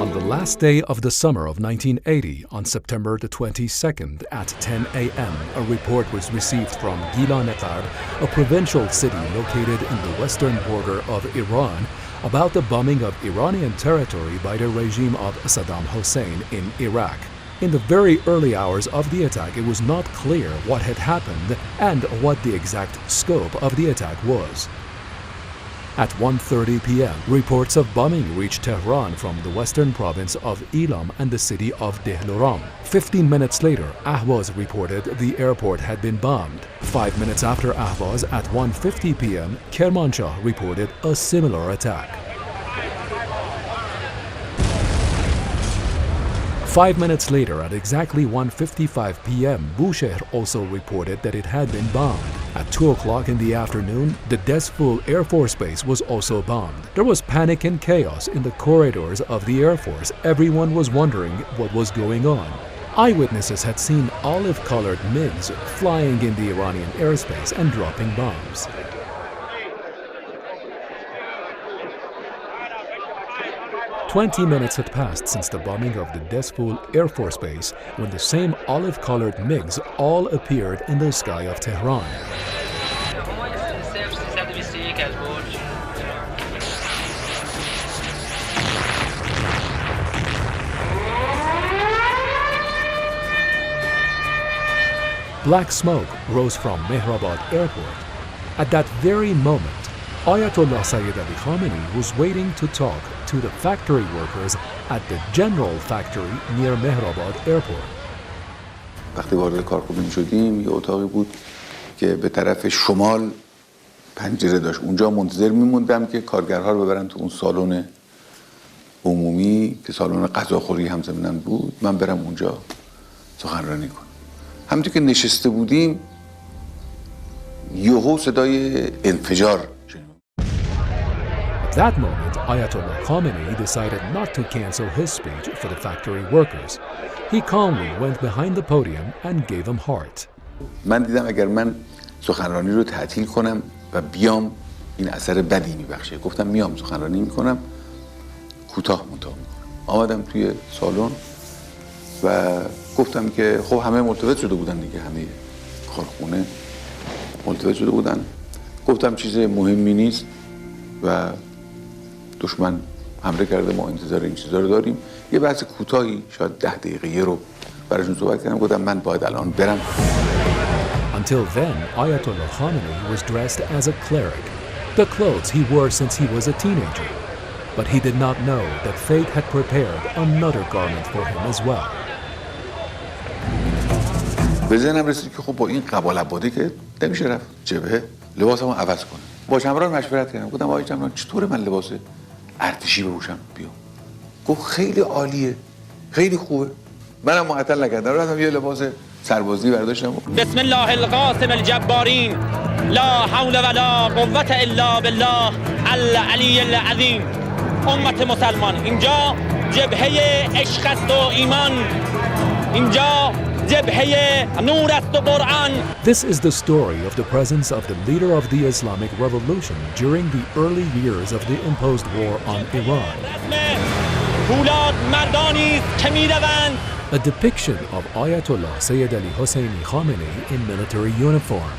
On the last day of the summer of 1980, on September the 22nd at 10 a.m., a report was received from Gilan-e-Gharb, a provincial city located in the western border of Iran, about the bombing of Iranian territory by the regime of Saddam Hussein in Iraq. In the very early hours of the attack, it was not clear what had happened and what the exact scope of the attack was. At 1:30 p.m., reports of bombing reached Tehran from the western province of Elam and the city of Dehloram. 15 minutes later, Ahvaz reported the airport had been bombed. 5 minutes after Ahvaz, at 1:50 p.m., Kermanshah reported a similar attack. 5 minutes later, at exactly 1:55 p.m., Bushehr also reported that it had been bombed. At 2 o'clock in the afternoon, the Dezful Air Force Base was also bombed. There was panic and chaos in the corridors of the Air Force. Everyone was wondering what was going on. Eyewitnesses had seen olive-colored MiGs flying in the Iranian airspace and dropping bombs. "20 minutes had passed since the bombing of the Dezful Air Force Base when the same olive-colored MiGs all appeared in the sky of Tehran. Black smoke rose from Mehrabad Airport. At that very moment, Ayatollah Sayyid Ali Khamenei was waiting to talk to the factory workers at the General Factory near Mehrabad Airport. وقتی وارد کارخونه شدیم یه اتاقی بود که به طرف شمال پنجره داشت. اونجا منتظر میموندم که کارگرها رو ببرن تو اون سالن عمومی که سالن غذاخوری هم ضمناً بود. من برم اونجا سخنرانی کنم. همونطور که نشسته بودیم یهو صدای انفجار. At that moment, Ayatollah Khamenei decided not to cancel his speech for the factory workers. He calmly went behind the podium and gave them heart. من دیدم اگر من سخنرانی رو تعطیل کنم و بیام این اثر بدی میبخشه. گفتم میام سخنرانی میکنم، کوتاه میکنم. آمدم توی سالن و گفتم که خب همه ملتفت شده بودن دیگه، همه کارخونه ملتفت شده بودن. گفتم چیز مهمی نیست و دشمن حمله کرده، ما انتظار این چیزا رو داریم. یه بحث کوتاهی شاید 10 دقیقه یه رو براشون صحبت کردم. گفتم من باید الان برم. Until then, Ayatollah Khamenei was dressed as a cleric, the clothes he wore since he was a teenager. But he did not know that fate had prepared another garment for him as well. به ذهنم رسید که خب با این قبال عبادی که نمیشه رفت جبهه، لباسمو عوض کنم. با چمران مشورت کردم. گفتم آقای چمران چطوره من لباس ارتشی بپوشم بیام؟ گفت خیلی عالیه، خیلی خوبه. منم معطل نکردم، رفتم یه لباس سربازی برداشتم. بسم الله القاسم الجبارین، لا حول ولا قوة الا بالله العلی العظیم. امت مسلمان، اینجا جبهه عشق است و ایمان، اینجا جبهه نور است و قرآن. This is the story of the presence of the leader of the Islamic Revolution during the early years of the imposed war on Iran. A depiction of Ayatollah Sayyid Ali Hosseini Khamenei in military uniform.